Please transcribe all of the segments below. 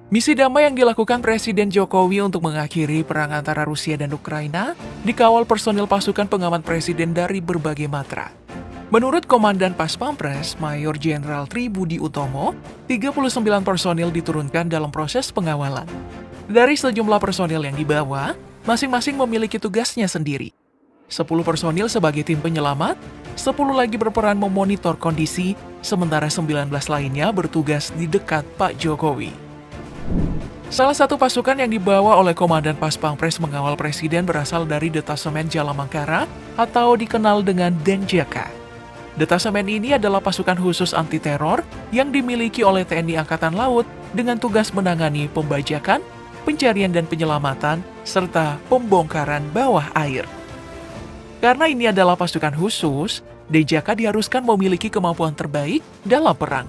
Misi damai yang dilakukan Presiden Jokowi untuk mengakhiri perang antara Rusia dan Ukraina dikawal personil pasukan pengaman presiden dari berbagai matra. Menurut Komandan Pas Pampres, Mayor Jenderal Tribudi Utomo, 39 personil diturunkan dalam proses pengawalan. Dari sejumlah personil yang dibawa, masing-masing memiliki tugasnya sendiri. 10 personil sebagai tim penyelamat, 10 lagi berperan memonitor kondisi, sementara 19 lainnya bertugas di dekat Pak Jokowi. Salah satu pasukan yang dibawa oleh Komandan Pas Pampres mengawal Presiden berasal dari Detasemen Jalamangkara atau dikenal dengan Denjaka. Detasemen ini adalah pasukan khusus anti-teror yang dimiliki oleh TNI Angkatan Laut dengan tugas menangani pembajakan, pencarian dan penyelamatan, serta pembongkaran bawah air. Karena ini adalah pasukan khusus, Denjaka diharuskan memiliki kemampuan terbaik dalam perang.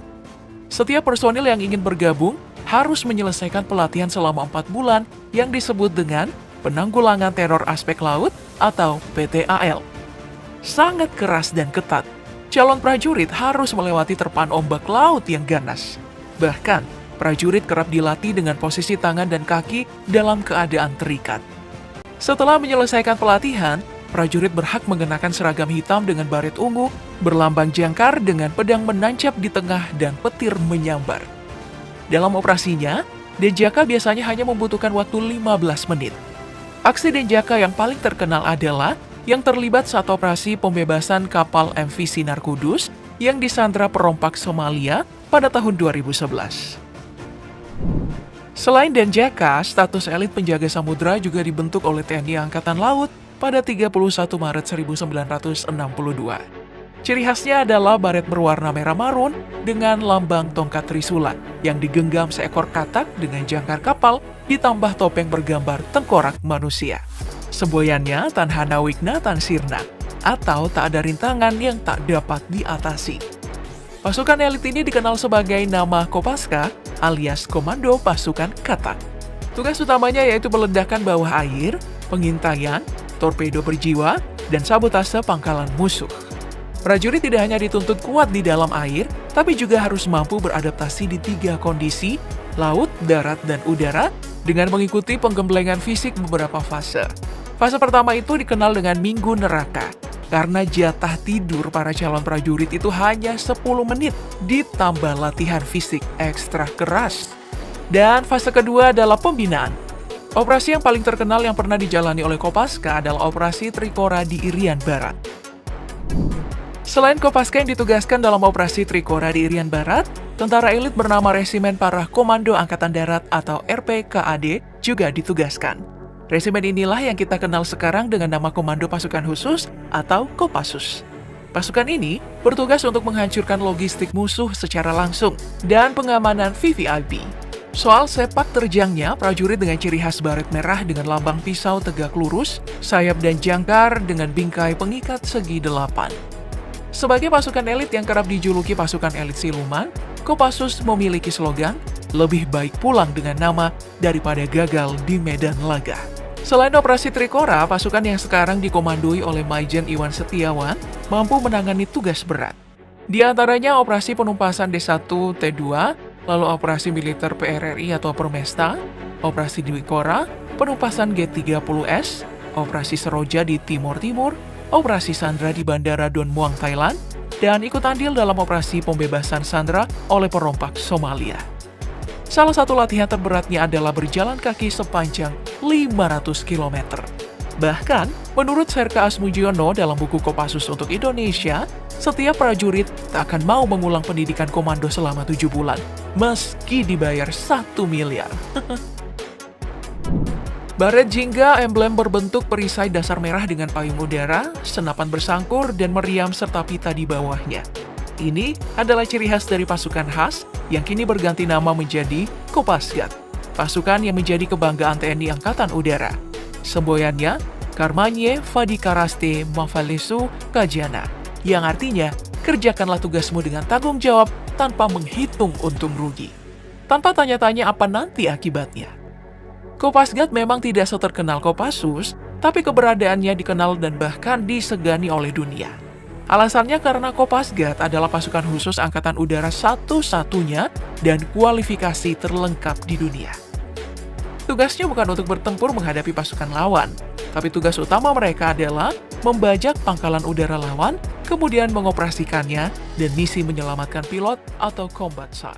Setiap personil yang ingin bergabung harus menyelesaikan pelatihan selama 4 bulan yang disebut dengan Penanggulangan Teror Aspek Laut atau PTAL. Sangat keras dan ketat. Calon prajurit harus melewati terpaan ombak laut yang ganas. Bahkan, prajurit kerap dilatih dengan posisi tangan dan kaki dalam keadaan terikat. Setelah menyelesaikan pelatihan, prajurit berhak mengenakan seragam hitam dengan baret ungu, berlambang jangkar dengan pedang menancap di tengah dan petir menyambar. Dalam operasinya, Denjaka biasanya hanya membutuhkan waktu 15 menit. Aksi Denjaka yang paling terkenal adalah yang terlibat saat operasi pembebasan kapal MV Sinar Kudus yang disandra perompak Somalia pada tahun 2011. Selain Denjaka, status elit penjaga samudera juga dibentuk oleh TNI Angkatan Laut pada 31 Maret 1962. Ciri khasnya adalah baret berwarna merah marun dengan lambang tongkat Trisula yang digenggam seekor katak dengan jangkar kapal ditambah topeng bergambar tengkorak manusia. Semboyannya Tanhana Wigna Tansirna atau tak ada rintangan yang tak dapat diatasi. Pasukan elit ini dikenal sebagai nama Kopaska alias Komando Pasukan Katak. Tugas utamanya yaitu meledakan bawah air, pengintaian, torpedo berjiwa, dan sabotase pangkalan musuh. Prajurit tidak hanya dituntut kuat di dalam air, tapi juga harus mampu beradaptasi di 3 kondisi, laut, darat, dan udara, dengan mengikuti penggemblengan fisik beberapa fase. Fase pertama itu dikenal dengan Minggu Neraka, karena jatah tidur para calon prajurit itu hanya 10 menit, ditambah latihan fisik ekstra keras. Dan fase kedua adalah pembinaan. Operasi yang paling terkenal yang pernah dijalani oleh Kopaska adalah Operasi Trikora di Irian Barat. Selain Kopaska yang ditugaskan dalam Operasi Trikora di Irian Barat, tentara elit bernama Resimen Para Komando Angkatan Darat atau RPKAD juga ditugaskan. Resimen inilah yang kita kenal sekarang dengan nama Komando Pasukan Khusus atau Kopassus. Pasukan ini bertugas untuk menghancurkan logistik musuh secara langsung dan pengamanan VVIP. Soal sepak terjangnya, prajurit dengan ciri khas baret merah dengan lambang pisau tegak lurus, sayap dan jangkar dengan bingkai pengikat segi 8. Sebagai pasukan elit yang kerap dijuluki pasukan elit siluman, Kopassus memiliki slogan, lebih baik pulang dengan nama daripada gagal di medan laga. Selain operasi Trikora, pasukan yang sekarang dikomandoi oleh Maijen Iwan Setiawan mampu menangani tugas berat. Di antaranya operasi penumpasan D1, T2, lalu operasi militer PRRI atau Permesta, operasi Trikora, penumpasan G30S, operasi Seroja di Timur Timur, operasi Sandra di Bandara Don Muang, Thailand, dan ikut andil dalam operasi pembebasan Sandra oleh perompak Somalia. Salah satu latihan terberatnya adalah berjalan kaki sepanjang 500 km. Bahkan, menurut Serka Asmujiono dalam buku Kopassus untuk Indonesia, setiap prajurit tak akan mau mengulang pendidikan komando selama 7 bulan, meski dibayar 1 miliar. Baret jingga emblem berbentuk perisai dasar merah dengan payung udara, senapan bersangkur, dan meriam serta pita di bawahnya. Ini adalah ciri khas dari pasukan khas yang kini berganti nama menjadi Kopasgat, pasukan yang menjadi kebanggaan TNI Angkatan Udara. Semboyannya Karmanye Fadikaraste Mafalesu Kajana, yang artinya kerjakanlah tugasmu dengan tanggung jawab tanpa menghitung untung rugi. Tanpa tanya-tanya apa nanti akibatnya. Kopasgat memang tidak seterkenal Kopassus, tapi keberadaannya dikenal dan bahkan disegani oleh dunia. Alasannya karena Kopasgat adalah pasukan khusus Angkatan Udara satu-satunya dan kualifikasi terlengkap di dunia. Tugasnya bukan untuk bertempur menghadapi pasukan lawan, tapi tugas utama mereka adalah membajak pangkalan udara lawan, kemudian mengoperasikannya, dan misi menyelamatkan pilot atau combat SAR.